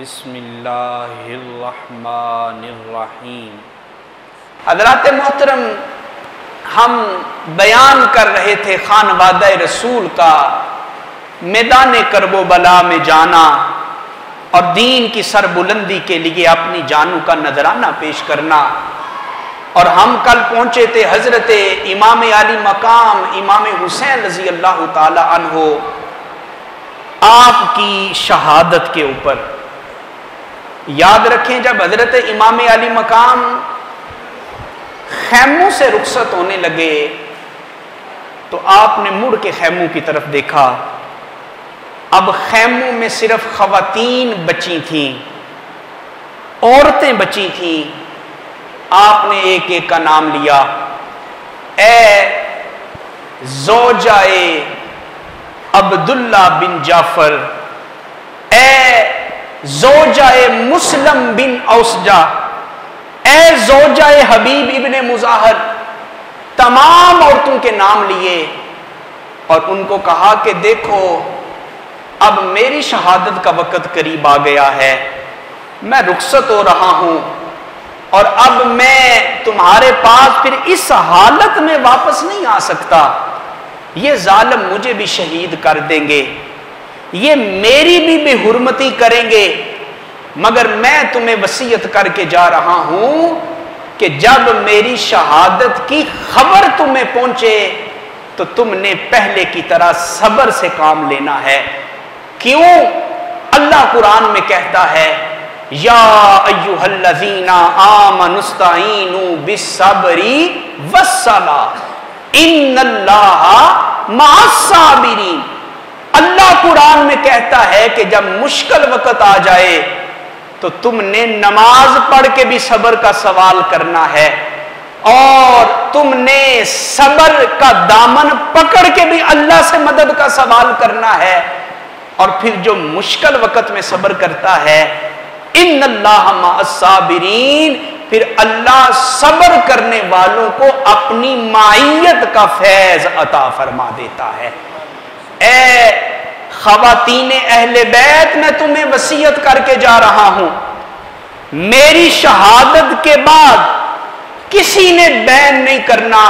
بسم اللہ الرحمن الرحیم۔ حضرات محترم، ہم بیان کر رہے تھے خانوادہ رسول کا میدان کرب و بلا میں جانا اور دین کی سربلندی کے لیے اپنی جانوں کا نذرانہ پیش کرنا، اور ہم کل پہنچے تھے حضرت امام علی مقام امام حسین رضی اللہ تعالی عنہ آپ کی شہادت کے اوپر۔ یاد رکھیں، جب حضرت امام علی مقام خیموں سے رخصت ہونے لگے تو آپ نے مڑ کے خیموں کی طرف دیکھا۔ اب خیموں میں صرف خواتین بچی تھیں، عورتیں بچی تھیں۔ آپ نے ایک ایک کا نام لیا، اے زوجہ عبداللہ بن جعفر، اے زوجہ مسلم بن اوسجہ، اے زوجہ حبیب ابن مظاہر، تمام عورتوں کے نام لیے اور ان کو کہا کہ دیکھو اب میری شہادت کا وقت قریب آ گیا ہے، میں رخصت ہو رہا ہوں اور اب میں تمہارے پاس پھر اس حالت میں واپس نہیں آ سکتا۔ یہ ظالم مجھے بھی شہید کر دیں گے، یہ میری بھی بے حرمتی کریں گے، مگر میں تمہیں وصیت کر کے جا رہا ہوں کہ جب میری شہادت کی خبر تمہیں پہنچے تو تم نے پہلے کی طرح صبر سے کام لینا ہے۔ کیوں؟ اللہ قرآن میں کہتا ہے یا ایھا الذین آمنوا استعینوا بالصبر والصلاۃ ان اللہ مع الصابرین۔ اللہ قرآن میں کہتا ہے کہ جب مشکل وقت آ جائے تو تم نے نماز پڑھ کے بھی صبر کا سوال کرنا ہے، اور تم نے صبر کا دامن پکڑ کے بھی اللہ سے مدد کا سوال کرنا ہے، اور پھر جو مشکل وقت میں صبر کرتا ہے ان اللہ مع الصابرین، پھر اللہ صبر کرنے والوں کو اپنی معیت کا فیض عطا فرما دیتا ہے۔ اے خواتین اہل بیت، میں تمہیں وصیت کر کے جا رہا ہوں، میری شہادت کے بعد کسی نے بین نہیں کرنا،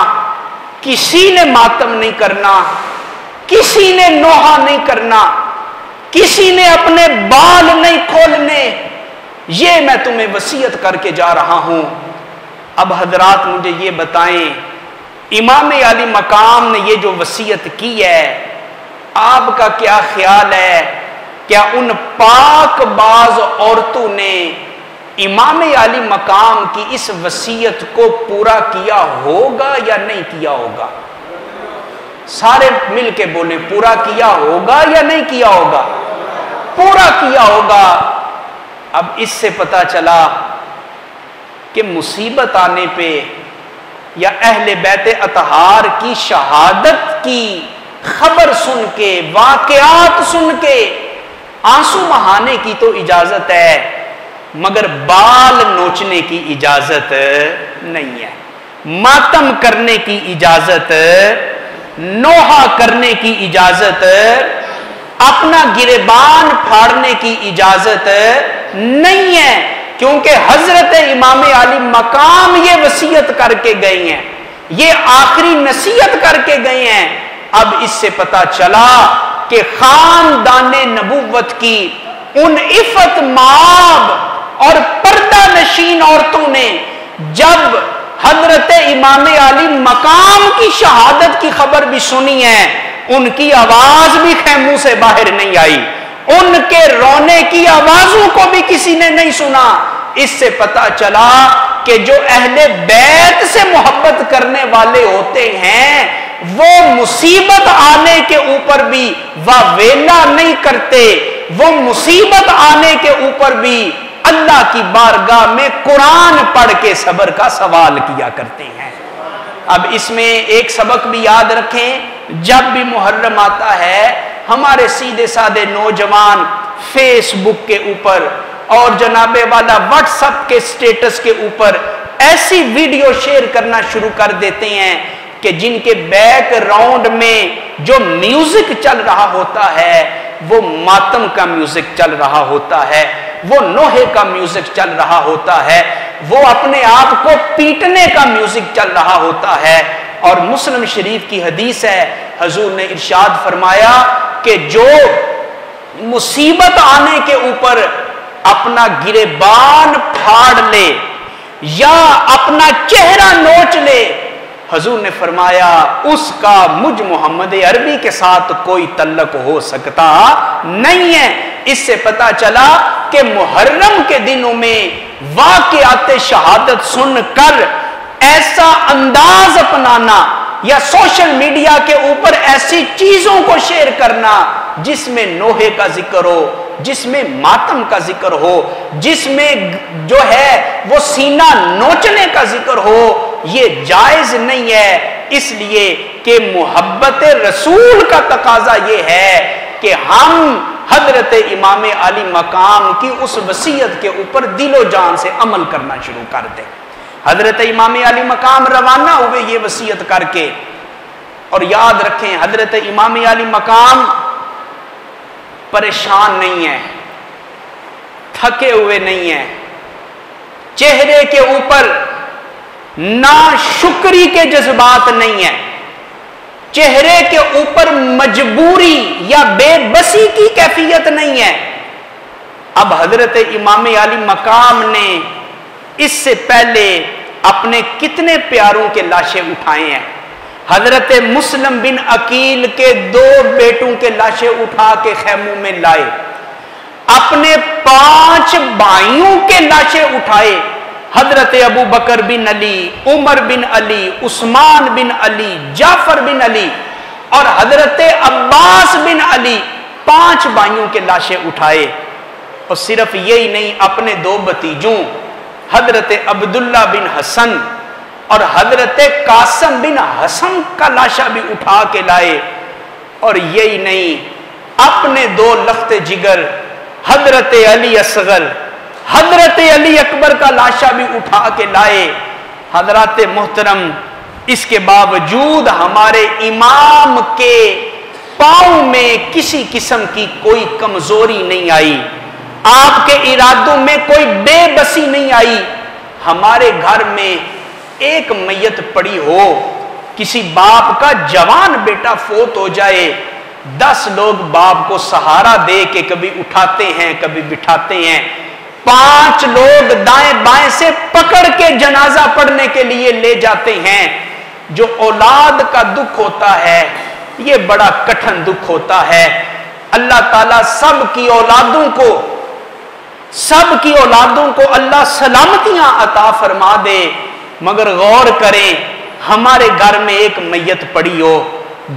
کسی نے ماتم نہیں کرنا، کسی نے نوحہ نہیں کرنا، کسی نے اپنے بال نہیں کھولنے، یہ میں تمہیں وصیت کر کے جا رہا ہوں۔ اب حضرات مجھے یہ بتائیں، امام علی مقام نے یہ جو وصیت کی ہے، آپ کا کیا خیال ہے؟ کیا ان پاک باز عورتوں نے امام علی مقام کی اس وصیت کو پورا کیا ہوگا یا نہیں کیا ہوگا؟ سارے مل کے بولیں، پورا کیا ہوگا یا نہیں کیا ہوگا؟ پورا کیا ہوگا۔ اب اس سے پتہ چلا کہ مصیبت آنے پہ یا اہل بیت اطہار کی شہادت کی خبر سن کے، واقعات سن کے آنسو بہانے کی تو اجازت ہے، مگر بال نوچنے کی اجازت نہیں ہے، ماتم کرنے کی اجازت، نوحہ کرنے کی اجازت، اپنا گریبان پھاڑنے کی اجازت نہیں ہے، کیونکہ حضرت امام علی مقام یہ وصیت کر کے گئے ہیں، یہ آخری نصیحت کر کے گئے ہیں۔ اب اس سے پتہ چلا کہ خاندان نبوت کی ان عفت مآب اور پردہ نشین عورتوں نے جب حضرت امام علی مقام کی شہادت کی خبر بھی سنی ہے، ان کی آواز بھی خیموں سے باہر نہیں آئی، ان کے رونے کی آوازوں کو بھی کسی نے نہیں سنا۔ اس سے پتہ چلا کہ جو اہل بیت سے محبت کرنے والے ہوتے ہیں وہ مصیبت آنے کے اوپر بھی واویلا نہیں کرتے، وہ مصیبت آنے کے اوپر بھی اللہ کی بارگاہ میں قرآن پڑھ کے صبر کا سوال کیا کرتے ہیں۔ اب اس میں ایک سبق بھی یاد رکھیں، جب بھی محرم آتا ہے ہمارے سیدھے سادے نوجوان فیس بک کے اوپر اور جناب والا واٹس ایپ کے سٹیٹس کے اوپر ایسی ویڈیو شیئر کرنا شروع کر دیتے ہیں کہ جن کے بیک گراؤنڈ میں جو میوزک چل رہا ہوتا ہے وہ ماتم کا میوزک چل رہا ہوتا ہے، وہ نوحے کا میوزک چل رہا ہوتا ہے، وہ اپنے آپ کو پیٹنے کا میوزک چل رہا ہوتا ہے۔ اور مسلم شریف کی حدیث ہے، حضور نے ارشاد فرمایا کہ جو مصیبت آنے کے اوپر اپنا گریبان پھاڑ لے یا اپنا چہرہ نوچ لے، حضور نے فرمایا اس کا مجھ محمد عربی کے ساتھ کوئی تعلق ہو سکتا نہیں ہے۔ اس سے پتہ چلا کہ محرم کے دنوں میں واقعات شہادت سن کر ایسا انداز اپنانا یا سوشل میڈیا کے اوپر ایسی چیزوں کو شیئر کرنا جس میں نوحے کا ذکر ہو، جس میں ماتم کا ذکر ہو، جس میں جو ہے وہ سینہ نوچنے کا ذکر ہو، یہ جائز نہیں ہے۔ اس لیے کہ محبت رسول کا تقاضا یہ ہے کہ ہم حضرت امام علی مقام کی اس وصیت کے اوپر دل و جان سے عمل کرنا شروع کر دیں۔ حضرت امام علی مقام روانہ ہوئے یہ وصیت کر کے، اور یاد رکھیں حضرت امام علی مقام پریشان نہیں ہے، تھکے ہوئے نہیں ہیں، چہرے کے اوپر ناشکری کے جذبات نہیں ہیں، چہرے کے اوپر مجبوری یا بے بسی کی کیفیت نہیں ہے۔ اب حضرت امام علی مقام نے اس سے پہلے اپنے کتنے پیاروں کے لاشیں اٹھائے ہیں۔ حضرت مسلم بن عقیل کے 2 بیٹوں کے لاشیں اٹھا کے خیموں میں لائے، اپنے 5 بھائیوں کے لاشیں اٹھائے، حضرت ابو بکر بن علی، عمر بن علی، عثمان بن علی، جعفر بن علی اور حضرت عباس بن علی، 5 بھائیوں کے لاشیں اٹھائے۔ اور صرف یہی نہیں، اپنے 2 بھتیجوں حضرت عبداللہ بن حسن اور حضرت قاسم بن حسن کا لاشا بھی اٹھا کے لائے۔ اور یہی نہیں، اپنے 2 لخت جگر حضرت علی اصغر، حضرت علی اکبر کا لاشا بھی اٹھا کے لائے۔ حضرات محترم، اس کے باوجود ہمارے امام کے پاؤں میں کسی قسم کی کوئی کمزوری نہیں آئی، آپ کے ارادوں میں کوئی بے بسی نہیں آئی۔ ہمارے گھر میں ایک میت پڑی ہو، کسی باپ کا جوان بیٹا فوت ہو جائے، 10 لوگ باپ کو سہارا دے کے کبھی اٹھاتے ہیں کبھی بٹھاتے ہیں، 5 لوگ دائیں بائیں سے پکڑ کے جنازہ پڑھنے کے لیے لے جاتے ہیں۔ جو اولاد کا دکھ ہوتا ہے یہ بڑا کٹھن دکھ ہوتا ہے۔ اللہ تعالیٰ سب کی اولادوں کو اللہ سلامتیاں عطا فرما دے، مگر غور کریں ہمارے گھر میں ایک میت پڑی ہو،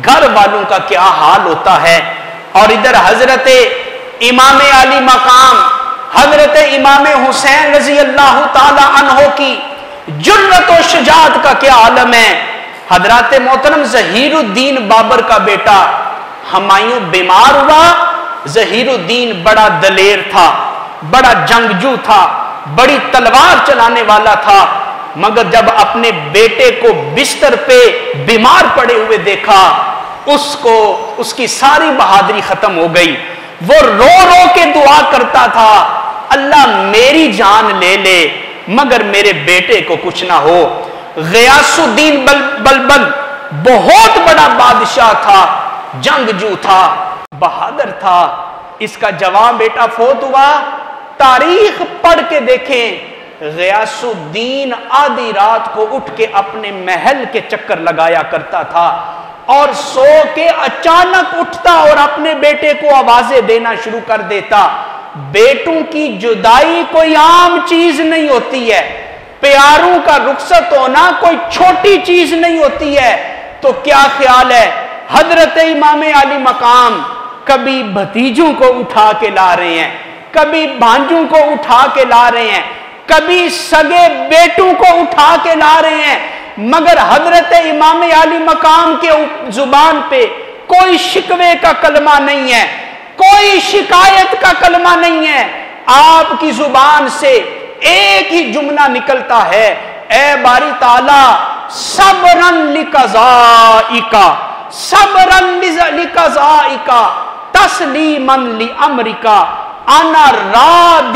گھر والوں کا کیا حال ہوتا ہے۔ اور ادھر حضرت امام علی مقام حضرت امام حسین رضی اللہ تعالی عنہ کی جرأت و شجاعت کا کیا عالم ہے۔ حضرات محترم، ظہیر الدین بابر کا بیٹا ہمایوں بیمار ہوا۔ ظہیر الدین بڑا دلیر تھا، بڑا جنگجو تھا، بڑی تلوار چلانے والا تھا، مگر جب اپنے بیٹے کو بستر پہ بیمار پڑے ہوئے دیکھا، اس کی ساری بہادری ختم ہو گئی۔ وہ رو رو کے دعا کرتا تھا، اللہ میری جان لے لے مگر میرے بیٹے کو کچھ نہ ہو۔ غیاث الدین بلبل بہت بڑا بادشاہ تھا، جنگجو تھا، بہادر تھا، اس کا جوان بیٹا فوت ہوا۔ تاریخ پڑھ کے دیکھیں، غیاث الدین آدھی رات کو اٹھ کے اپنے محل کے چکر لگایا کرتا تھا اور سو کے اچانک اٹھتا اور اپنے بیٹے کو آوازیں دینا شروع کر دیتا۔ بیٹوں کی جدائی کوئی عام چیز نہیں ہوتی ہے، پیاروں کا رخصت ہونا کوئی چھوٹی چیز نہیں ہوتی ہے۔ تو کیا خیال ہے، حضرت امام علی مقام کبھی بھتیجوں کو اٹھا کے لا رہے ہیں، کبھی بھانجوں کو اٹھا کے لا رہے ہیں، کبھی سگے بیٹوں کو اٹھا کے لا رہے ہیں، مگر حضرت امام علی مقام کے زبان پہ کوئی شکوے کا کلمہ نہیں ہے، کوئی شکایت کا کلمہ نہیں ہے۔ آپ کی زبان سے ایک ہی جملہ نکلتا ہے، اے باری تعالیٰ صبرن لقضائکا، صبرن لقضائکا، تسلیمن لامرکا، انا راضٍ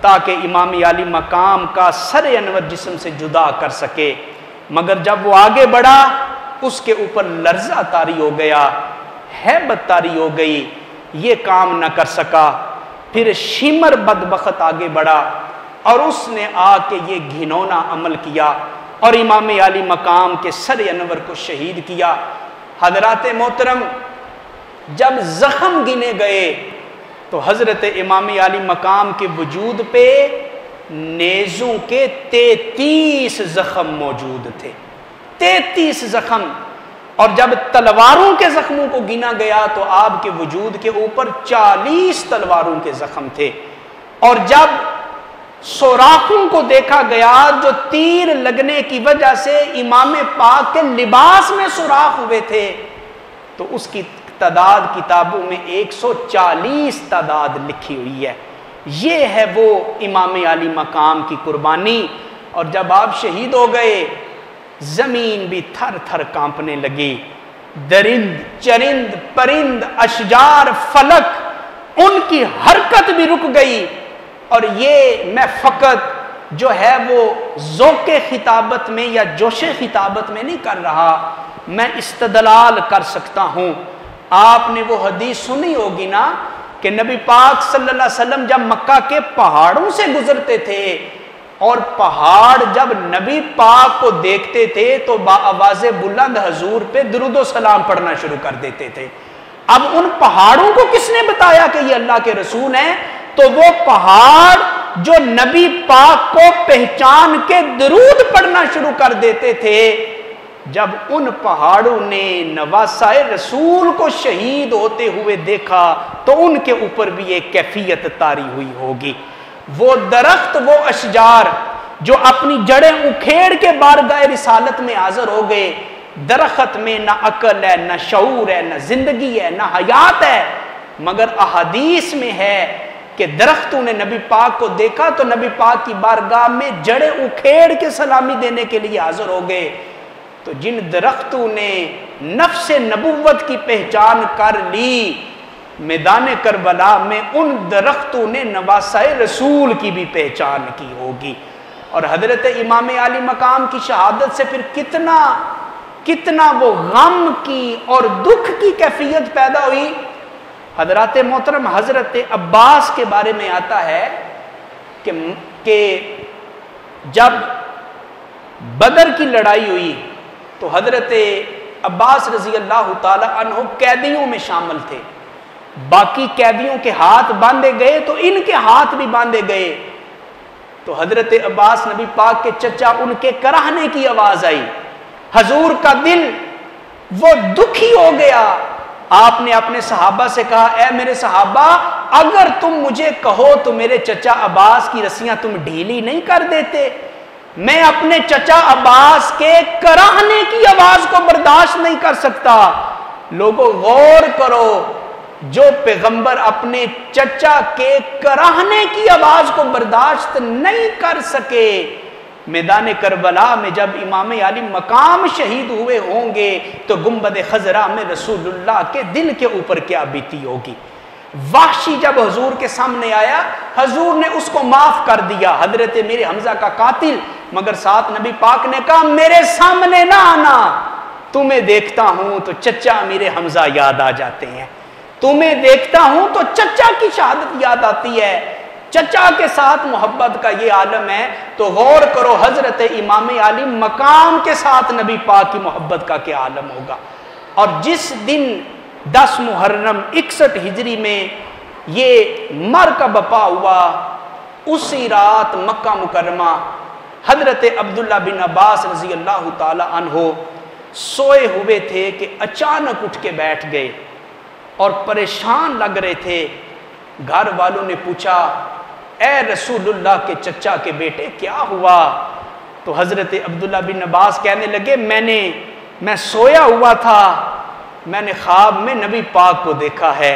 تاکہ امام عالی مقام کا سر انور جسم سے جدا کر سکے، مگر جب وہ آگے بڑھا اس کے اوپر لرزہ طاری ہو گیا، ہیبت طاری ہو گئی، یہ کام نہ کر سکا۔ پھر شمر بدبخت آگے بڑھا اور اس نے آ کے یہ گھنونا عمل کیا اور امام عالی مقام کے سر انور کو شہید کیا۔ حضرات محترم، جب زخم گنے گئے تو حضرت امام عالی مقام کے وجود پہ نیزوں کے 33 زخم موجود تھے، 33 زخم۔ اور جب تلواروں کے زخموں کو گنا گیا تو آپ کے وجود کے اوپر 40 تلواروں کے زخم تھے۔ اور جب سوراخوں کو دیکھا گیا جو تیر لگنے کی وجہ سے امام پاک کے لباس میں سوراخ ہوئے تھے، تو اس کی تعداد کتابوں میں 140 تعداد لکھی ہوئی ہے۔ یہ ہے وہ امام عالی مقام کی قربانی۔ اور جب آپ شہید ہو گئے زمین بھی تھر تھر کانپنے لگی، درند چرند پرند اشجار فلک ان کی حرکت بھی رک گئی۔ اور یہ میں فقط جو ہے وہ ذوق خطابت میں یا جوش خطابت میں نہیں کر رہا، میں استدلال کر سکتا ہوں۔ آپ نے وہ حدیث سنی ہوگی نا کہ نبی پاک صلی اللہ علیہ وسلم جب مکہ کے پہاڑوں سے گزرتے تھے اور پہاڑ جب نبی پاک کو دیکھتے تھے تو بآواز بلند حضور پہ درود و سلام پڑھنا شروع کر دیتے تھے۔ اب ان پہاڑوں کو کس نے بتایا کہ یہ اللہ کے رسول ہیں؟ تو وہ پہاڑ جو نبی پاک کو پہچان کے درود پڑھنا شروع کر دیتے تھے، جب ان پہاڑوں نے نواسائے رسول کو شہید ہوتے ہوئے دیکھا تو ان کے اوپر بھی ایک کیفیت طاری ہوئی ہوگی۔ وہ درخت، وہ اشجار جو اپنی جڑیں اکھیڑ کے بارگاہ رسالت میں حاضر ہو گئے، درخت میں نہ عقل ہے، نہ شعور ہے، نہ زندگی ہے، نہ حیات ہے، مگر احادیث میں ہے کہ درختوں نے نبی پاک کو دیکھا تو نبی پاک کی بارگاہ میں جڑیں اکھیڑ کے سلامی دینے کے لیے حاضر ہو گئے۔ تو جن درختوں نے نفس نبوت کی پہچان کر لی، میدان کربلا میں ان درختوں نے نواسائے رسول کی بھی پہچان کی ہوگی۔ اور حضرت امام عالی مقام کی شہادت سے پھر کتنا وہ غم کی اور دکھ کی کیفیت پیدا ہوئی۔ حضرات محترم، حضرت عباس کے بارے میں آتا ہے کہ جب بدر کی لڑائی ہوئی تو حضرت عباس رضی اللہ تعالی عنہ قیدیوں میں شامل تھے۔ باقی قیدیوں کے ہاتھ باندھے گئے تو ان کے ہاتھ بھی باندھے گئے۔ تو حضرت عباس نبی پاک کے چچا، ان کے کراہنے کی آواز آئی، حضور کا دل وہ دکھی ہو گیا۔ آپ نے اپنے صحابہ سے کہا، اے میرے صحابہ، اگر تم مجھے کہو تو میرے چچا عباس کی رسیاں تم ڈھیلی نہیں کر دیتے؟ میں اپنے چچا عباس کے کراہنے کی آواز کو برداشت نہیں کر سکتا۔ لوگوں غور کرو، جو پیغمبر اپنے چچا کے کراہنے کی آواز کو برداشت نہیں کر سکے، میدان کربلا میں جب امام عالی مقام شہید ہوئے ہوں گے تو گنبد خضرا میں رسول اللہ کے دل کے اوپر کیا بیتی ہوگی۔ وحشی جب حضور کے سامنے آیا، حضور نے اس کو معاف کر دیا، حضرت میرے حمزہ کا قاتل، مگر ساتھ نبی پاک نے کہا میرے سامنے نہ آنا، تمہیں دیکھتا ہوں تو چچا میرے حمزہ یاد آ جاتے ہیں، تمہیں دیکھتا ہوں تو چچا کی شہادت یاد آتی ہے۔ چچا کے ساتھ محبت کا یہ عالم ہے، تو غور کرو حضرت امام عالی مقام کے ساتھ نبی پاک کی محبت کا کیا عالم ہوگا۔ اور جس دن 10 محرم 61 ہجری میں یہ مرکہ بپا ہوا، اسی رات مکہ مکرمہ حضرت عبداللہ بن عباس رضی اللہ تعالی عنہ سوئے ہوئے تھے کہ اچانک اٹھ کے بیٹھ گئے اور پریشان لگ رہے تھے۔ گھر والوں نے پوچھا، اے رسول اللہ کے چچا کے بیٹے کیا ہوا؟ تو حضرت عبداللہ بن عباس کہنے لگے، میں سویا ہوا تھا، میں نے خواب میں نبی پاک کو دیکھا ہے،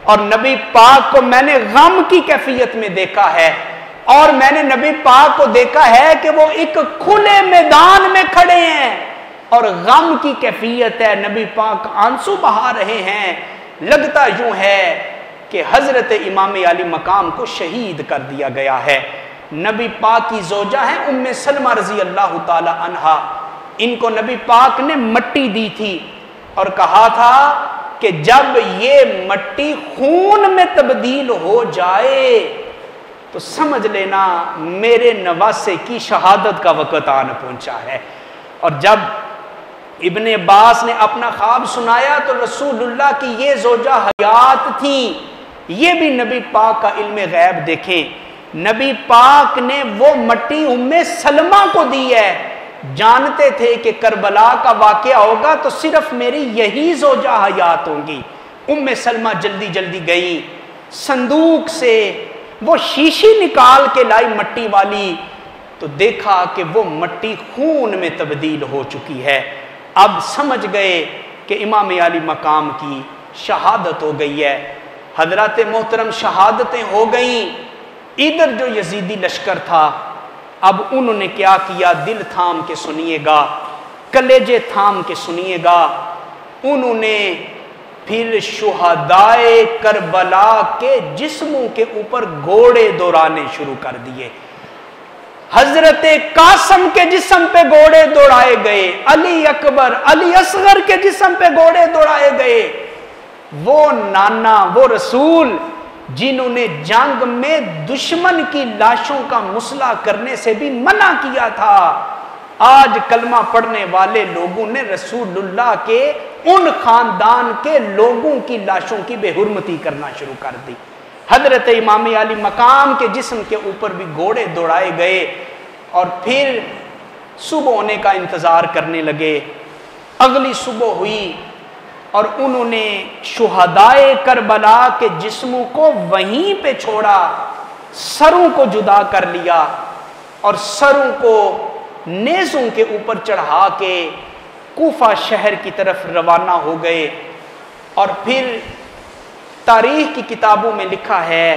اور نبی پاک کو میں نے غم کی کیفیت میں دیکھا ہے، اور میں نے نبی پاک کو دیکھا ہے کہ وہ ایک کھلے میدان میں کھڑے ہیں اور غم کی کیفیت ہے، نبی پاک آنسو بہا رہے ہیں، لگتا یوں ہے کہ حضرت امام علی مقام کو شہید کر دیا گیا ہے۔ نبی پاک کی زوجہ ہیں ام سلمہ رضی اللہ تعالی عنہا، ان کو نبی پاک نے مٹی دی تھی اور کہا تھا کہ جب یہ مٹی خون میں تبدیل ہو جائے تو سمجھ لینا میرے نواسے کی شہادت کا وقت آن پہنچا ہے۔ اور جب ابن عباس نے اپنا خواب سنایا تو رسول اللہ کی یہ زوجہ حیات تھیں۔ یہ بھی نبی پاک کا علم غیب دیکھیں، نبی پاک نے وہ مٹی ام سلمہ کو دی ہے، جانتے تھے کہ کربلا کا واقعہ ہوگا تو صرف میری یہی زوجہ حیات ہوں گی۔ ام سلمہ جلدی جلدی گئی، صندوق سے وہ شیشی نکال کے لائی مٹی والی، تو دیکھا کہ وہ مٹی خون میں تبدیل ہو چکی ہے۔ اب سمجھ گئے کہ امام علی مقام کی شہادت ہو گئی ہے۔ حضرات محترم شہادتیں ہو گئیں، ادھر جو یزیدی لشکر تھا اب انہوں نے کیا کیا، دل تھام کے سنیے گا، کلیجے تھام کے سنیے گا، انہوں نے پھر شہدائے کربلا کے جسموں کے اوپر گھوڑے دوڑانے شروع کر دیے۔ حضرت قاسم کے جسم پہ گھوڑے دوڑائے گئے، علی اکبر علی اصغر کے جسم پہ گھوڑے دوڑائے گئے۔ وہ نانا، وہ رسول جنہوں نے جنگ میں دشمن کی لاشوں کا مسئلہ کرنے سے بھی منع کیا تھا، آج کلمہ پڑھنے والے لوگوں نے رسول اللہ کے ان خاندان کے لوگوں کی لاشوں کی بے حرمتی کرنا شروع کر دی۔ حضرت امام علی مقام کے جسم کے اوپر بھی گھوڑے دوڑائے گئے اور پھر صبح ہونے کا انتظار کرنے لگے۔ اگلی صبح ہوئی اور انہوں نے شہدائے کربلا کے جسموں کو وہیں پہ چھوڑا، سروں کو جدا کر لیا اور سروں کو نیزوں کے اوپر چڑھا کے کوفہ شہر کی طرف روانہ ہو گئے۔ اور پھر تاریخ کی کتابوں میں لکھا ہے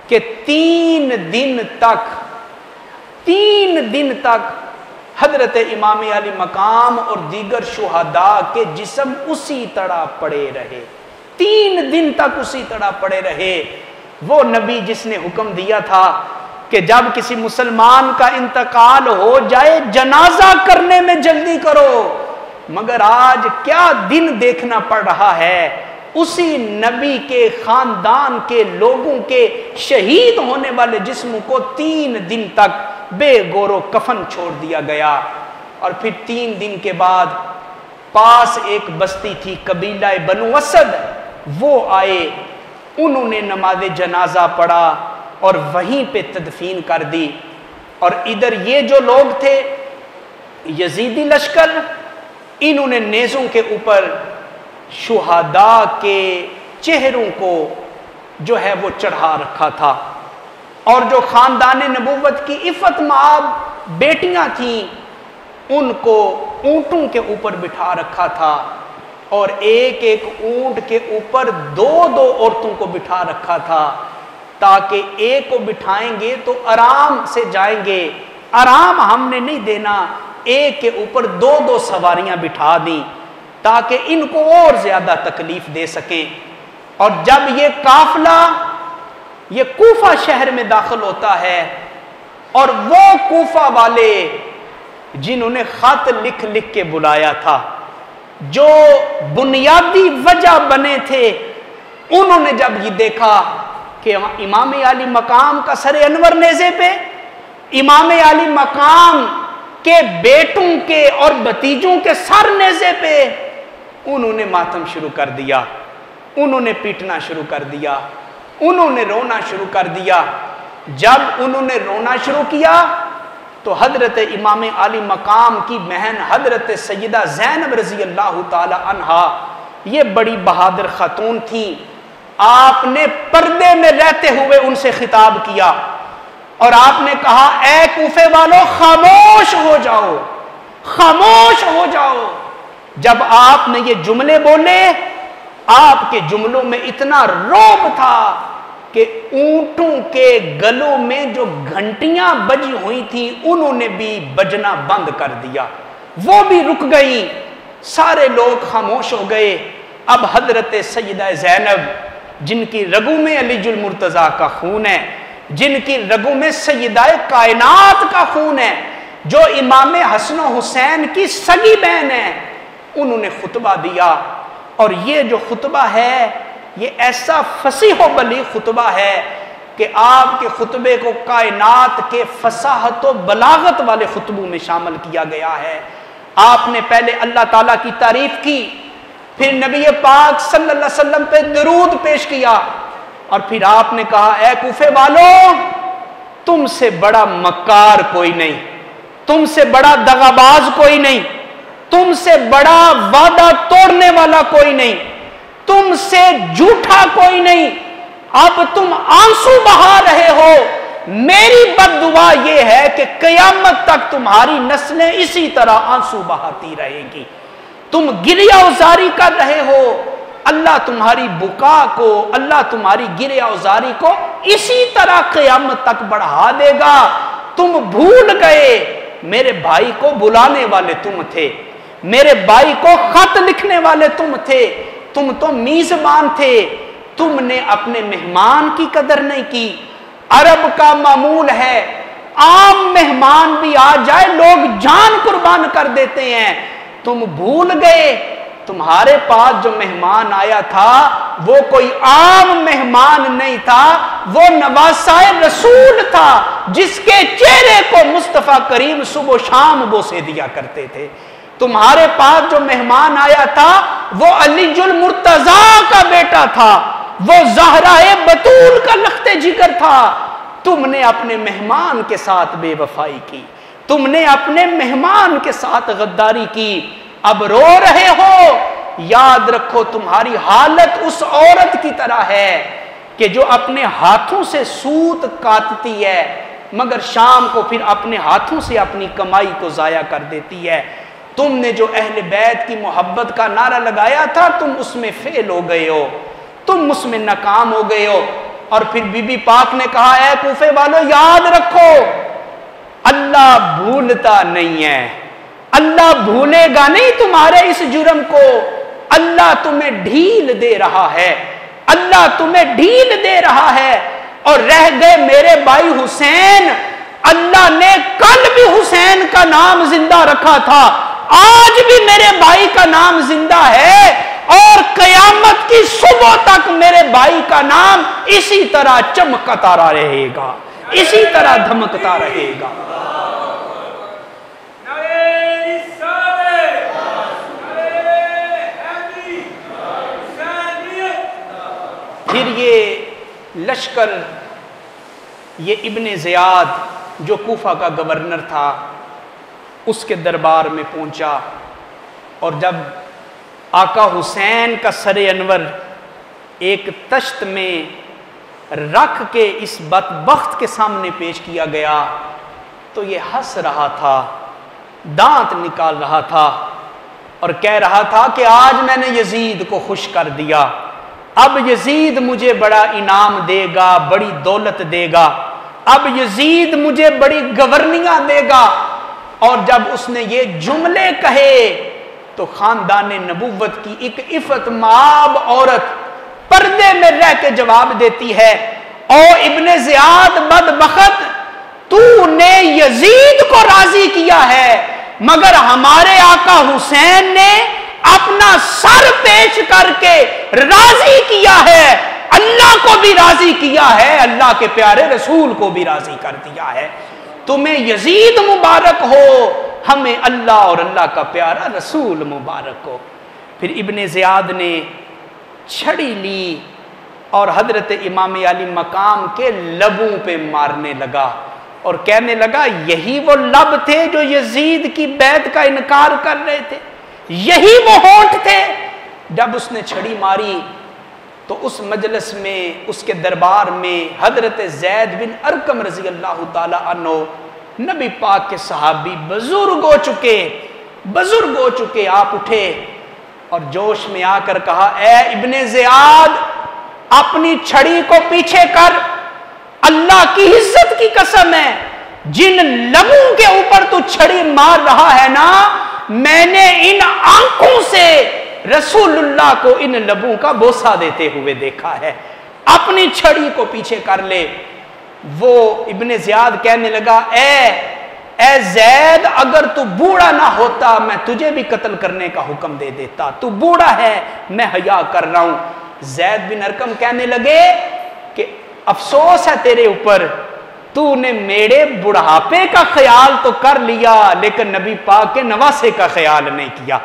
کہ 3 دن تک حضرت امام علی مقام اور دیگر شہداء کے جسم اسی طرح پڑے رہے، 3 دن تک اسی طرح پڑے رہے۔ وہ نبی جس نے حکم دیا تھا کہ جب کسی مسلمان کا انتقال ہو جائے جنازہ کرنے میں جلدی کرو، مگر آج کیا دن دیکھنا پڑ رہا ہے، اسی نبی کے خاندان کے لوگوں کے شہید ہونے والے جسموں کو 3 دن تک بے گور و کفن چھوڑ دیا گیا۔ اور پھر 3 دن کے بعد پاس ایک بستی تھی قبیلہ بنو اسد، وہ آئے، انہوں نے نماز جنازہ پڑھا اور وہیں پہ تدفین کر دی۔ اور ادھر یہ جو لوگ تھے یزیدی لشکر، انہوں نے نیزوں کے اوپر شہداء کے چہروں کو جو ہے وہ چڑھا رکھا تھا، اور جو خاندان نبوت کی عفت مآب بیٹیاں تھیں ان کو اونٹوں کے اوپر بٹھا رکھا تھا، اور ایک ایک اونٹ کے اوپر 2 عورتوں کو بٹھا رکھا تھا، تاکہ ایک کو بٹھائیں گے تو آرام سے جائیں گے، آرام ہم نے نہیں دینا، ایک کے اوپر 2 سواریاں بٹھا دیں تاکہ ان کو اور زیادہ تکلیف دے سکیں۔ اور جب یہ قافلہ یہ کوفہ شہر میں داخل ہوتا ہے، اور وہ کوفہ والے جنہوں نے خط لکھ کے بلایا تھا، جو بنیادی وجہ بنے تھے، انہوں نے جب یہ دیکھا کہ امام علی مقام کا سر انور نیزے پہ، امام علی مقام کے بیٹوں کے اور بھتیجوں کے سر نیزے پہ، انہوں نے ماتم شروع کر دیا، انہوں نے پیٹنا شروع کر دیا، انہوں نے رونا شروع کر دیا۔ جب انہوں نے رونا شروع کیا تو حضرت امام علی مقام کی بہن حضرت سیدہ زینب رضی اللہ تعالی عنہا، یہ بڑی بہادر خاتون تھی، آپ نے پردے میں رہتے ہوئے ان سے خطاب کیا اور آپ نے کہا، اے کوفے والو خاموش ہو جاؤ، خاموش ہو جاؤ۔ جب آپ نے یہ جملے بولے، آپ کے جملوں میں اتنا رعب تھا کہ اونٹوں کے گلوں میں جو گھنٹیاں بجی ہوئی تھیں انہوں نے بھی بجنا بند کر دیا، وہ بھی رک گئیں، سارے لوگ خاموش ہو گئے۔ اب حضرت سیدہ زینب جن کی رگوں میں علی المرتضیٰ کا خون ہے، جن کی رگوں میں سیدہ کائنات کا خون ہے، جو امام حسن و حسین کی سگی بہن ہے، انہوں نے خطبہ دیا۔ اور یہ جو خطبہ ہے یہ ایسا فصیح و بلیغ خطبہ ہے کہ آپ کے خطبے کو کائنات کے فصاحت و بلاغت والے خطبوں میں شامل کیا گیا ہے۔ آپ نے پہلے اللہ تعالیٰ کی تعریف کی، پھر نبی پاک صلی اللہ علیہ وسلم پہ درود پیش کیا، اور پھر آپ نے کہا اے کوفے والوں، تم سے بڑا مکار کوئی نہیں، تم سے بڑا دغاباز کوئی نہیں، تم سے بڑا وعدہ توڑنے والا کوئی نہیں، تم سے جھوٹا کوئی نہیں، اب تم آنسو بہا رہے ہو، میری بد دعا یہ ہے کہ قیامت تک تمہاری نسلیں اسی طرح آنسو بہاتی رہیں گی، تم گریہ ازاری کر رہے ہو، اللہ تمہاری بکا کو، اللہ تمہاری گریہ ازاری کو اسی طرح قیامت تک بڑھا دے گا۔ تم بھول گئے میرے بھائی کو بلانے والے تم تھے، میرے بھائی کو خط لکھنے والے تم تھے، تم تو میزبان تھے، تم نے اپنے مہمان کی قدر نہیں کی۔ عرب کا معمول ہے عام مہمان بھی آ جائے لوگ جان قربان کر دیتے ہیں، تم بھول گئے تمہارے پاس جو مہمان آیا تھا وہ کوئی عام مہمان نہیں تھا، وہ نواسائے رسول تھا جس کے چہرے کو مصطفیٰ کریم صبح و شام بوسے دیا کرتے تھے۔ تمہارے پاس جو مہمان آیا تھا وہ علی المرتضیٰ کا بیٹا تھا، وہ زہرہ بتول کا لخت جگر تھا۔ تم نے اپنے مہمان کے ساتھ بے وفائی کی، تم نے اپنے مہمان کے ساتھ غداری کی، اب رو رہے ہو۔ یاد رکھو تمہاری حالت اس عورت کی طرح ہے کہ جو اپنے ہاتھوں سے سوت کاٹتی ہے مگر شام کو پھر اپنے ہاتھوں سے اپنی کمائی کو ضائع کر دیتی ہے۔ تم نے جو اہل بیت کی محبت کا نعرہ لگایا تھا تم اس میں فیل ہو گئے ہو، تم اس میں ناکام ہو گئے ہو۔ اور پھر بی بی پاک نے کہا اے کوفے والوں یاد رکھو اللہ بھولتا نہیں ہے، اللہ بھولے گا نہیں تمہارے اس جرم کو، اللہ تمہیں ڈھیل دے رہا ہے، اللہ تمہیں ڈھیل دے رہا ہے۔ اور رہ گئے میرے بھائی حسین، اللہ نے کل بھی حسین کا نام زندہ رکھا تھا، آج بھی میرے بھائی کا نام زندہ ہے، اور قیامت کی صبح تک میرے بھائی کا نام اسی طرح چمکتا رہے گا، اسی طرح دھمکتا رہے گا۔ پھر یہ لشکر، یہ ابن زیاد جو کوفہ کا گورنر تھا اس کے دربار میں پہنچا، اور جب آقا حسین کا سر انور ایک تشت میں رکھ کے اس بدبخت کے سامنے پیش کیا گیا تو یہ ہنس رہا تھا، دانت نکال رہا تھا اور کہہ رہا تھا کہ آج میں نے یزید کو خوش کر دیا، اب یزید مجھے بڑا انعام دے گا، بڑی دولت دے گا، اب یزید مجھے بڑی گورنیاں دے گا۔ اور جب اس نے یہ جملے کہے تو خاندان نبوت کی ایک عفت مآب عورت پردے میں رہ کے جواب دیتی ہے او ابن زیاد بدبخت، تو نے یزید کو راضی کیا ہے مگر ہمارے آقا حسین نے اپنا سر پیش کر کے راضی کیا ہے، اللہ کو بھی راضی کیا ہے، اللہ کے پیارے رسول کو بھی راضی کر دیا ہے۔ تمہیں یزید مبارک ہو، ہمیں اللہ اور اللہ کا پیارا رسول مبارک ہو۔ پھر ابن زیاد نے چھڑی لی اور حضرت امام علی مقام کے لبوں پہ مارنے لگا اور کہنے لگا یہی وہ لب تھے جو یزید کی بیعت کا انکار کر رہے تھے، یہی وہ ہونٹ تھے۔ جب اس نے چھڑی ماری تو اس مجلس میں، اس کے دربار میں حضرت زید بن ارقم رضی اللہ تعالی عنہ، نبی پاک کے صحابی بزرگ ہو چکے آپ اٹھے اور جوش میں آ کر کہا اے ابن زیاد اپنی چھڑی کو پیچھے کر، اللہ کی عزت کی قسم ہے جن لبوں کے اوپر تو چھڑی مار رہا ہے نا، میں نے ان آنکھوں سے رسول اللہ کو ان لبوں کا بوسہ دیتے ہوئے دیکھا ہے، اپنی چھڑی کو پیچھے کر لے۔ وہ ابن زیاد کہنے لگا اے زید، اگر تو بوڑھا نہ ہوتا میں تجھے بھی قتل کرنے کا حکم دے دیتا، تو بوڑھا ہے میں حیا کر رہا ہوں۔ زید بن ارقم کہنے لگے کہ افسوس ہے تیرے اوپر، تو نے میرے بڑھاپے کا خیال تو کر لیا لیکن نبی پاک کے نواسے کا خیال نہیں کیا۔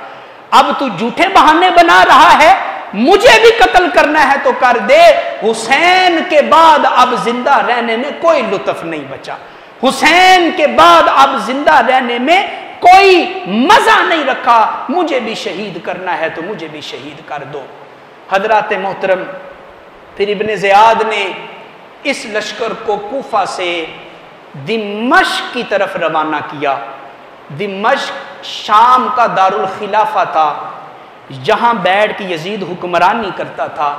اب تو جھوٹے بہانے بنا رہا ہے، مجھے بھی قتل کرنا ہے تو کر دے۔ حسین کے بعد اب زندہ رہنے میں کوئی لطف نہیں بچا، حسین کے بعد اب زندہ رہنے میں کوئی مزہ نہیں رکھا، مجھے بھی شہید کرنا ہے تو مجھے بھی شہید کر دو۔ حضرات محترم، پھر ابن زیاد نے اس لشکر کو کوفہ سے دمشق کی طرف روانہ کیا۔ دمشق شام کا دارالخلافہ تھا، جہاں بیٹھ کے یزید حکمرانی کرتا تھا،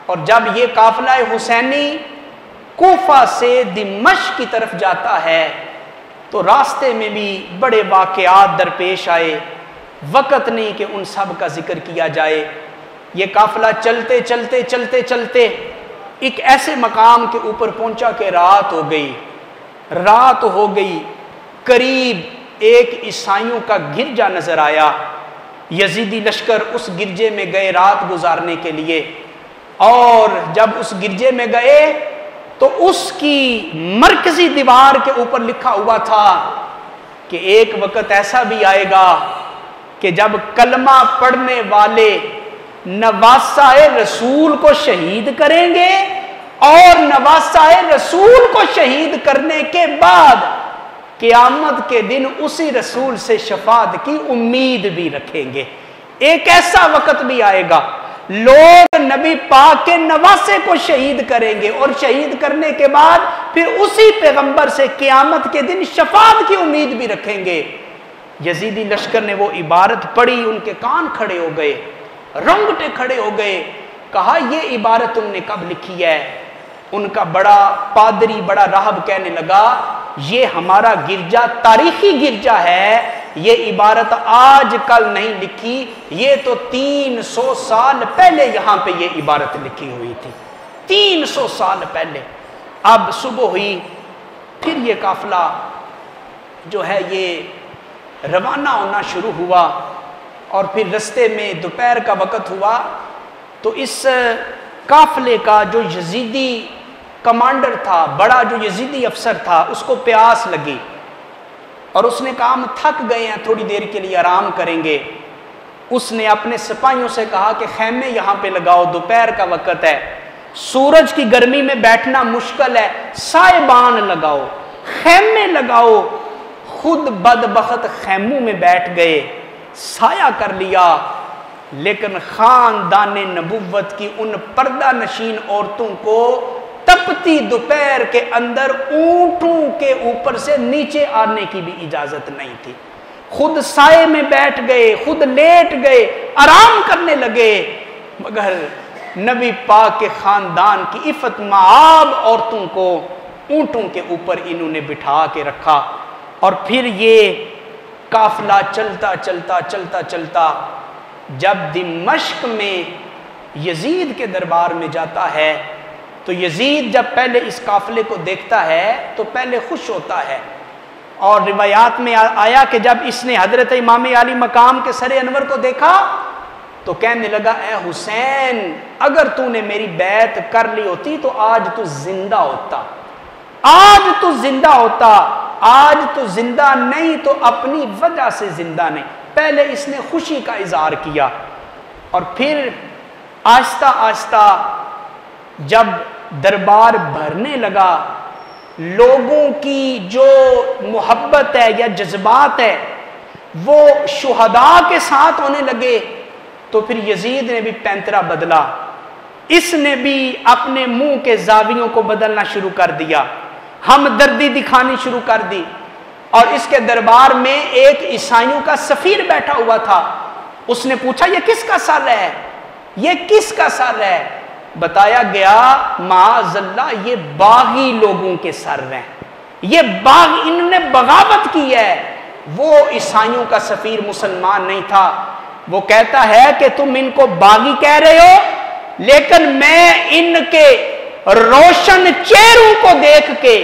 اور جب یہ قافلہ حسینی کوفہ سے دمشق کی طرف جاتا ہے تو راستے میں بھی بڑے واقعات درپیش آئے، وقت نہیں کہ ان سب کا ذکر کیا جائے۔ یہ قافلہ چلتے چلتے چلتے چلتے ایک ایسے مقام کے اوپر پہنچا کہ رات ہو گئی، قریب ایک عیسائیوں کا گرجا نظر آیا۔ یزیدی لشکر اس گرجے میں گئے رات گزارنے کے لیے، اور جب اس گرجے میں گئے تو اس کی مرکزی دیوار کے اوپر لکھا ہوا تھا کہ ایک وقت ایسا بھی آئے گا کہ جب کلمہ پڑھنے والے نواسہ رسول کو شہید کریں گے، اور نواسہ رسول کو شہید کرنے کے بعد قیامت کے دن اسی رسول سے شفاعت کی امید بھی رکھیں گے۔ ایک ایسا وقت بھی آئے گا لوگ نبی پاک کے نواسے کو شہید کریں گے، اور شہید کرنے کے بعد پھر اسی پیغمبر سے قیامت کے دن شفاعت کی امید بھی رکھیں گے۔ یزیدی لشکر نے وہ عبارت پڑھی، ان کے کان کھڑے ہو گئے، رونگٹے کھڑے ہو گئے۔ کہا یہ عبارت تم نے کب لکھی ہے؟ ان کا بڑا پادری، بڑا راہب کہنے لگا یہ ہمارا گرجا تاریخی گرجا ہے، یہ عبارت آج کل نہیں لکھی، یہ تو 300 سال پہلے یہاں پہ یہ عبارت لکھی ہوئی تھی، 300 سال پہلے۔ اب صبح ہوئی، پھر یہ قافلہ جو ہے یہ روانہ ہونا شروع ہوا، اور پھر رستے میں دوپہر کا وقت ہوا تو اس قافلے کا جو یزیدی کمانڈر تھا، بڑا جو یزیدی افسر تھا، اس کو پیاس لگی، اور اس نے کہا ہم تھک گئے ہیں، تھوڑی دیر کے لیے آرام کریں گے۔ اس نے اپنے سپاہیوں سے کہا کہ خیمے یہاں پہ لگاؤ، دوپہر کا وقت ہے، سورج کی گرمی میں بیٹھنا مشکل ہے، سائبان لگاؤ، خیمے لگاؤ۔ خود بدبخت خیموں میں بیٹھ گئے، سایہ کر لیا، لیکن خاندان نبوت کی ان پردہ نشین عورتوں کو تپتی دوپہر کے اندر اونٹوں کے اوپر سے نیچے آنے کی بھی اجازت نہیں تھی۔ خود سائے میں بیٹھ گئے، خود لیٹ گئے، آرام کرنے لگے، مگر نبی پاک کے خاندان کی عفت معاب عورتوں کو اونٹوں کے اوپر انہوں نے بٹھا کے رکھا۔ اور پھر یہ قافلہ چلتا چلتا چلتا چلتا جب دمشق میں یزید کے دربار میں جاتا ہے تو یزید جب پہلے اس قافلے کو دیکھتا ہے تو پہلے خوش ہوتا ہے، اور روایات میں آیا کہ جب اس نے حضرت امام علی مقام کے سر انور کو دیکھا تو کہنے لگا اے حسین، اگر تو نے میری بیعت کر لی ہوتی تو آج تو زندہ ہوتا، آج تو زندہ ہوتا، آج تو زندہ نہیں تو اپنی وجہ سے زندہ نہیں۔ پہلے اس نے خوشی کا اظہار کیا، اور پھر آہستہ آہستہ جب دربار بھرنے لگا، لوگوں کی جو محبت ہے یا جذبات ہے وہ شہداء کے ساتھ ہونے لگے، تو پھر یزید نے بھی پینترا بدلا، اس نے بھی اپنے منہ کے زاویوں کو بدلنا شروع کر دیا، ہمدردی دکھانی شروع کر دی۔ اور اس کے دربار میں ایک عیسائیوں کا سفیر بیٹھا ہوا تھا، اس نے پوچھا یہ کس کا سر ہے، یہ کس کا سر ہے؟ بتایا گیا معاذ اللہ یہ باغی لوگوں کے سر ہیں، یہ انہوں نے بغاوت کی ہے۔ وہ عیسائیوں کا سفیر مسلمان نہیں تھا، وہ کہتا ہے کہ تم ان کو باغی کہہ رہے ہو، لیکن میں ان کے روشن چہروں کو دیکھ کے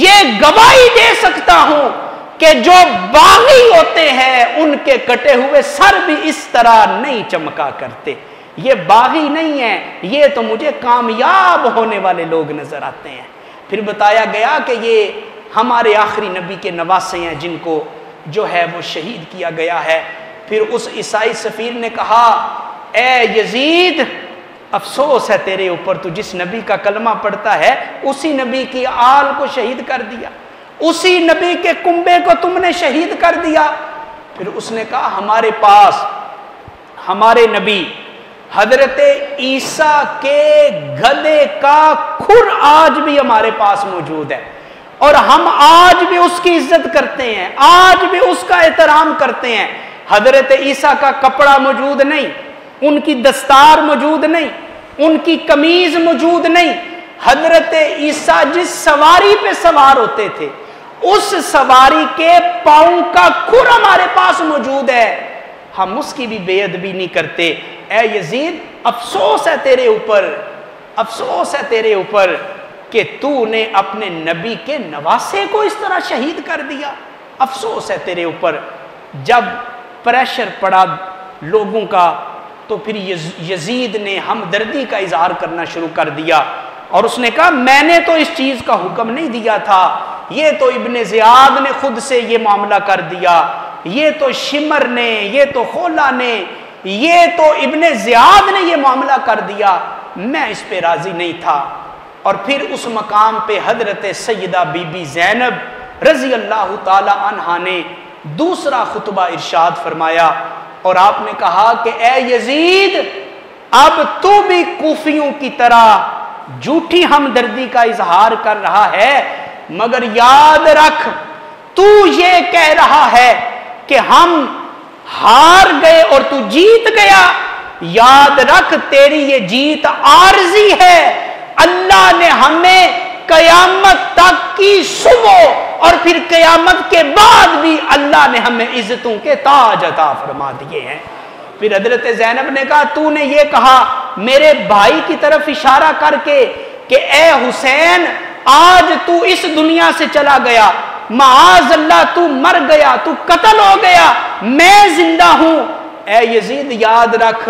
یہ گواہی دے سکتا ہوں کہ جو باغی ہوتے ہیں ان کے کٹے ہوئے سر بھی اس طرح نہیں چمکا کرتے. یہ باغی نہیں ہے، یہ تو مجھے کامیاب ہونے والے لوگ نظر آتے ہیں. پھر بتایا گیا کہ یہ ہمارے آخری نبی کے نواسے ہیں جن کو جو ہے وہ شہید کیا گیا ہے. پھر اس عیسائی سفیر نے کہا اے یزید افسوس ہے تیرے اوپر، تو جس نبی کا کلمہ پڑھتا ہے اسی نبی کی آل کو شہید کر دیا، اسی نبی کے کنبے کو تم نے شہید کر دیا. پھر اس نے کہا ہمارے پاس ہمارے نبی حضرت عیسیٰ کے گدھے کا کھر آج بھی ہمارے پاس موجود ہے، اور ہم آج بھی اس کی عزت کرتے ہیں، آج بھی اس کا احترام کرتے ہیں. حضرت عیسیٰ کا کپڑا موجود نہیں، ان کی دستار موجود نہیں، ان کی قمیض موجود نہیں. حضرت عیسیٰ جس سواری پہ سوار ہوتے تھے اس سواری کے پاؤں کا کھر ہمارے پاس موجود ہے، ہم اس کی بھی بے ادبی نہیں کرتے. اے یزید افسوس ہے تیرے اوپر، افسوس ہے تیرے اوپر کہ تو نے اپنے نبی کے نواسے کو اس طرح شہید کر دیا، افسوس ہے تیرے اوپر. جب پریشر پڑا لوگوں کا تو پھر یزید نے ہمدردی کا اظہار کرنا شروع کر دیا، اور اس نے کہا میں نے تو اس چیز کا حکم نہیں دیا تھا، یہ تو ابن زیاد نے خود سے یہ معاملہ کر دیا، یہ تو شمر نے، یہ تو خولا نے، یہ تو ابن زیاد نے یہ معاملہ کر دیا، میں اس پہ راضی نہیں تھا. اور پھر اس مقام پہ حضرت سیدہ بی بی زینب رضی اللہ تعالی عنہا نے دوسرا خطبہ ارشاد فرمایا، اور آپ نے کہا کہ اے یزید اب تو بھی کوفیوں کی طرح جھوٹی ہمدردی کا اظہار کر رہا ہے، مگر یاد رکھ تو یہ کہہ رہا ہے کہ ہم ہار گئے اور تو جیت گیا. یاد رکھ تیری یہ جیت عارضی ہے، اللہ نے ہمیں قیامت تک کی صبح اور پھر قیامت کے بعد بھی اللہ نے ہمیں عزتوں کے تاج عطا فرما دیے ہیں. پھر حضرت زینب نے کہا تو نے یہ کہا میرے بھائی کی طرف اشارہ کر کے کہ اے حسین آج تو اس دنیا سے چلا گیا، معاذ اللہ تو مر گیا، تو قتل ہو گیا، میں زندہ ہوں. اے یزید یاد رکھ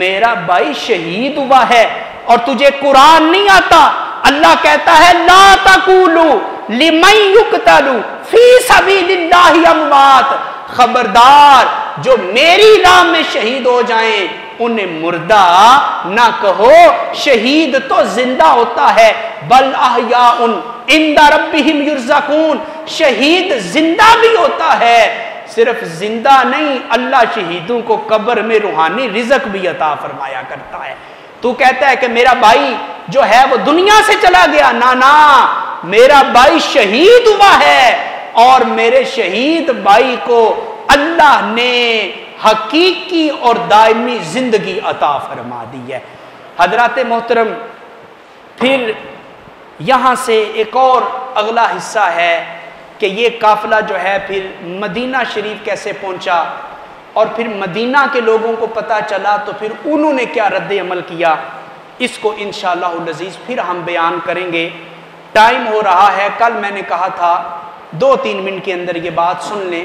میرا بھائی شہید ہوا ہے اور تجھے قرآن نہیں آتا. اللہ کہتا ہے لا تقولوا لمن یقتل فی سبیل اللہ اموات، خبردار جو میری راہ میں شہید ہو جائیں انہیں مردہ نہ کہو، شہید تو زندہ ہوتا ہے. بل احیاء عند ربہم یرزقون، شہید زندہ بھی ہوتا ہے، صرف زندہ نہیں اللہ شہیدوں کو قبر میں روحانی رزق بھی عطا فرمایا کرتا ہے. تو کہتا ہے کہ میرا بھائی جو ہے وہ دنیا سے چلا گیا، نا میرا بھائی شہید ہوا ہے، اور میرے شہید بھائی کو اللہ نے حقیقی اور دائمی زندگی عطا فرما دی ہے. حضرات محترم پھر یہاں سے ایک اور اگلا حصہ ہے کہ یہ قافلہ جو ہے پھر مدینہ شریف کیسے پہنچا، اور پھر مدینہ کے لوگوں کو پتہ چلا تو پھر انہوں نے کیا رد عمل کیا. اس کو انشاءاللہ العزیز پھر ہم بیان کریں گے. ٹائم ہو رہا ہے، کل میں نے کہا تھا 2-3 منٹ کے اندر یہ بات سن لیں،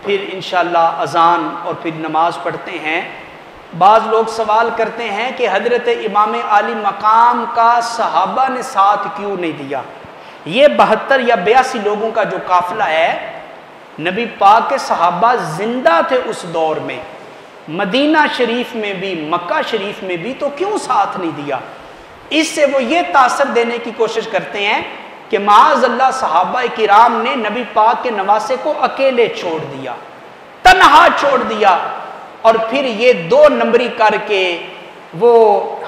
پھر انشاءاللہ اذان اور پھر نماز پڑھتے ہیں. بعض لوگ سوال کرتے ہیں کہ حضرت امام عالی مقام کا صحابہ نے ساتھ کیوں نہیں دیا. یہ 72 یا 82 لوگوں کا جو قافلہ ہے، نبی پاک کے صحابہ زندہ تھے اس دور میں، مدینہ شریف میں بھی مکہ شریف میں بھی، تو کیوں ساتھ نہیں دیا. اس سے وہ یہ تاثر دینے کی کوشش کرتے ہیں کہ معاذ اللہ صحابہ کرام نے نبی پاک کے نواسے کو اکیلے چھوڑ دیا، تنہا چھوڑ دیا، اور پھر یہ 2 نمبری کر کے وہ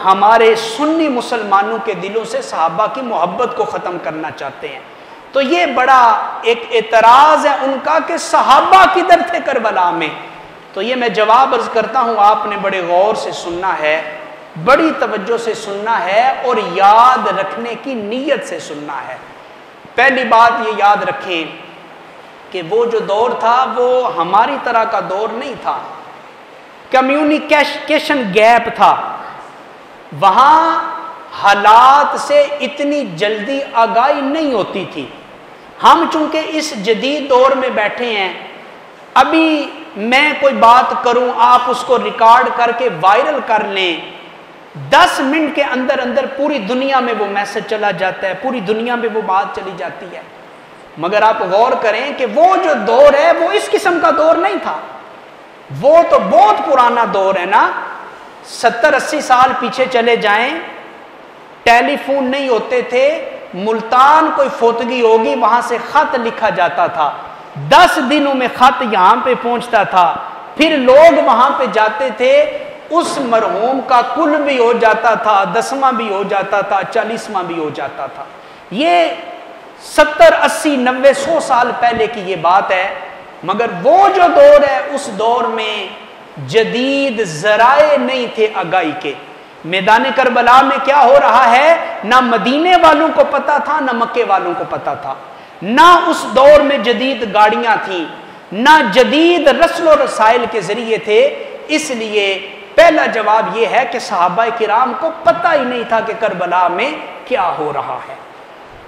ہمارے سنی مسلمانوں کے دلوں سے صحابہ کی محبت کو ختم کرنا چاہتے ہیں. تو یہ بڑا ایک اعتراض ہے ان کا کہ صحابہ کدھر تھے کربلا میں. تو یہ میں جواب عرض کرتا ہوں، آپ نے بڑے غور سے سننا ہے، بڑی توجہ سے سننا ہے، اور یاد رکھنے کی نیت سے سننا ہے. پہلی بات یہ یاد رکھیں کہ وہ جو دور تھا وہ ہماری طرح کا دور نہیں تھا. کمیونیکیشن گیپ تھا، وہاں حالات سے اتنی جلدی آگاہی نہیں ہوتی تھی۔ ہم چونکہ اس جدید دور میں بیٹھے ہیں، ابھی میں کوئی بات کروں آپ اس کو ریکارڈ کر کے وائرل کر لیں، 10 منٹ کے اندر اندر پوری دنیا میں وہ میسج چلا جاتا ہے، پوری دنیا میں وہ بات چلی جاتی ہے۔ مگر آپ غور کریں کہ وہ جو دور ہے وہ اس قسم کا دور نہیں تھا، وہ تو بہت پرانا دور ہے نا۔ 70-80 سال پیچھے چلے جائیں، ٹیلی فون نہیں ہوتے تھے، ملتان کوئی فوتگی ہوگی وہاں سے خط لکھا جاتا تھا، 10 دنوں میں خط یہاں پہ پہنچتا تھا، پھر لوگ وہاں پہ جاتے تھے، اس مرحوم کا کل بھی ہو جاتا تھا، 10واں بھی ہو جاتا تھا، 40واں بھی ہو جاتا تھا۔ یہ 70-80-90-100 سال پہلے کی یہ بات ہے۔ مگر وہ جو دور ہے اس دور میں جدید ذرائع نہیں تھے آگاہی کے۔ میدان کربلا میں کیا ہو رہا ہے نہ مدینے والوں کو پتا تھا نہ مکے والوں کو پتا تھا، نہ اس دور میں جدید گاڑیاں تھیں، نہ جدید رسل و رسائل کے ذریعے تھے۔ اس لیے پہلا جواب یہ ہے کہ صحابہ کرام کو پتہ ہی نہیں تھا کہ کربلا میں کیا ہو رہا ہے۔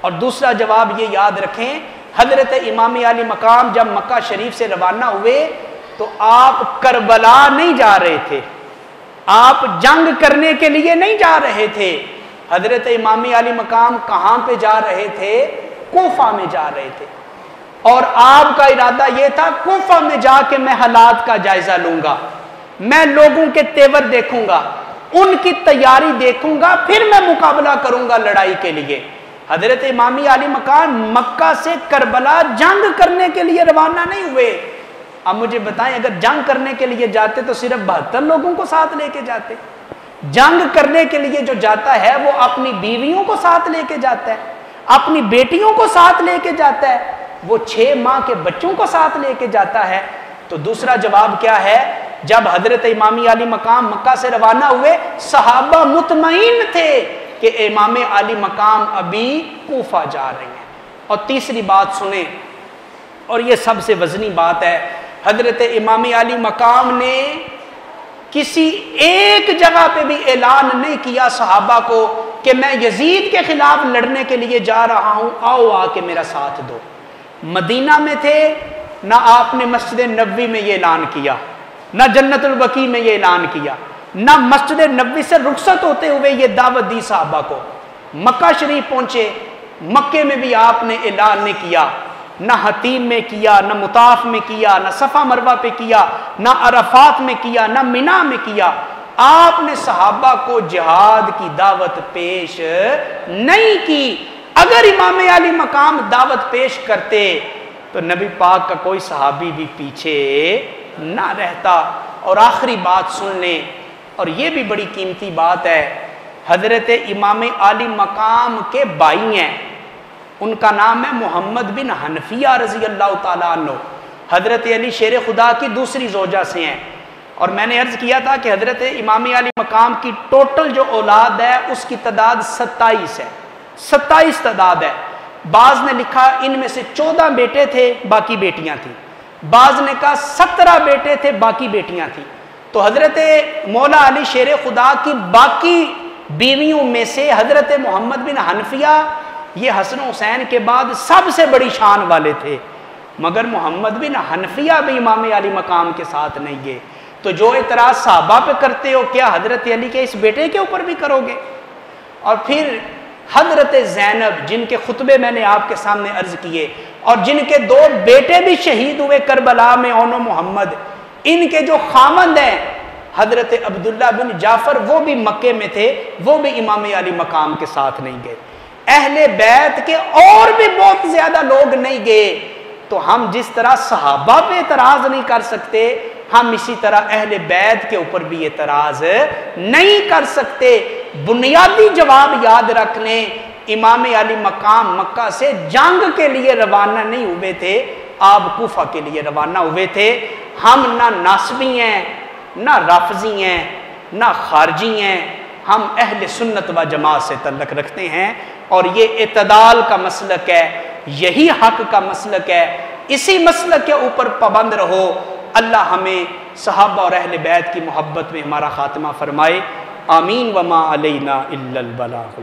اور دوسرا جواب یہ یاد رکھیں، حضرت امام علی مقام جب مکہ شریف سے روانہ ہوئے تو آپ کربلا نہیں جا رہے تھے، آپ جنگ کرنے کے لیے نہیں جا رہے تھے۔ حضرت امام علی مقام کہاں پہ جا رہے تھے؟ کوفہ میں جا رہے تھے، اور آپ کا ارادہ یہ تھا کوفہ میں جا کے میں حالات کا جائزہ لوں گا، میں لوگوں کے تیور دیکھوں گا، ان کی تیاری دیکھوں گا، پھر میں مقابلہ کروں گا لڑائی کے لیے۔ حضرت امام علی مقام مکہ سے کربلا جنگ کرنے کے لیے روانہ نہیں ہوئے۔ اب مجھے بتائیں اگر جنگ کرنے کے لیے جاتے تو صرف 72 لوگوں کو ساتھ لے کے جاتے؟ جنگ کرنے کے لیے جو جاتا ہے وہ اپنی بیویوں کو ساتھ لے کے جاتا ہے، اپنی بیٹیوں کو ساتھ لے کے جاتا ہے، وہ 6 ماہ کے بچوں کو ساتھ لے کے جاتا ہے۔ تو دوسرا جواب کیا ہے؟ جب حضرت امام علی مقام مکہ سے روانہ ہوئے صحابہ مطمئن تھے کہ امام علی مقام ابھی کوفہ جا رہے ہیں۔ اور تیسری بات سنیں، اور یہ سب سے وزنی بات ہے، حضرت امام علی مقام نے کسی ایک جگہ پہ بھی اعلان نہیں کیا صحابہ کو کہ میں یزید کے خلاف لڑنے کے لیے جا رہا ہوں، آؤ آ کے میرا ساتھ دو۔ مدینہ میں تھے، نہ آپ نے مسجد نبوی میں یہ اعلان کیا، نہ جنت البقیع میں یہ اعلان کیا، نہ مسجد نبوی سے رخصت ہوتے ہوئے یہ دعوت دی صحابہ کو۔ مکہ شریف پہنچے، مکے میں بھی آپ نے اعلان نہیں کیا، نہ حتیم میں کیا، نہ مطاف میں کیا، نہ صفا مروہ پہ کیا، نہ عرفات میں کیا، نہ مینا میں کیا۔ آپ نے صحابہ کو جہاد کی دعوت پیش نہیں کی۔ اگر امام علی مقام دعوت پیش کرتے تو نبی پاک کا کوئی صحابی بھی پیچھے نہ رہتا۔ اور آخری بات سن لیں، اور یہ بھی بڑی قیمتی بات ہے، حضرت امام علی مقام کے بھائی ہیں، ان کا نام ہے محمد بن حنفیہ رضی اللہ تعالیٰ عنہ، حضرت علی شیر خدا کی دوسری زوجہ سے ہیں۔ اور میں نے عرض کیا تھا کہ حضرت امام علی مقام کی ٹوٹل جو اولاد ہے اس کی تعداد 27 ہے، 27 تعداد ہے۔ بعض نے لکھا ان میں سے 14 بیٹے تھے باقی بیٹیاں تھیں، بعض نے کہا 17 بیٹے تھے باقی بیٹیاں تھیں۔ تو حضرت مولا علی شیر خدا کی باقی بیویوں میں سے حضرت محمد بن حنفیہ یہ حسن حسین کے بعد سب سے بڑی شان والے تھے، مگر محمد بن حنفیہ بھی امام علی مقام کے ساتھ نہیں گئے۔ تو جو اعتراض صحابہ پہ کرتے ہو کیا حضرت علی کے اس بیٹے کے اوپر بھی کرو گے؟ اور پھر حضرت زینب جن کے خطبے میں نے آپ کے سامنے عرض کیے، اور جن کے 2 بیٹے بھی شہید ہوئے کربلا میں، اون و محمد، ان کے جو خامند ہیں حضرت عبداللہ بن جعفر وہ بھی مکے میں تھے، وہ بھی امام علی مقام کے ساتھ نہیں گئے۔ اہل بیت کے اور بھی بہت زیادہ لوگ نہیں گئے۔ تو ہم جس طرح صحابہ پہ اعتراض نہیں کر سکتے، ہم اسی طرح اہل بیت کے اوپر بھی اعتراض نہیں کر سکتے۔ بنیادی جواب یاد رکھ لیں، امام علی مقام مکہ سے جنگ کے لیے روانہ نہیں ہوئے تھے، آپ کوفہ کے لیے روانہ ہوئے تھے۔ ہم نہ ناسبی ہیں، نہ رافضی ہیں، نہ خارجی ہیں، ہم اہل سنت و جماعت سے تعلق رکھتے ہیں، اور یہ اعتدال کا مسلک ہے، یہی حق کا مسلک ہے۔ اسی مسلک کے اوپر پابند رہو۔ اللہ ہمیں صحابہ اور اہل بیت کی محبت میں ہمارا خاتمہ فرمائے. آمین. وما علینا الا البلاغ.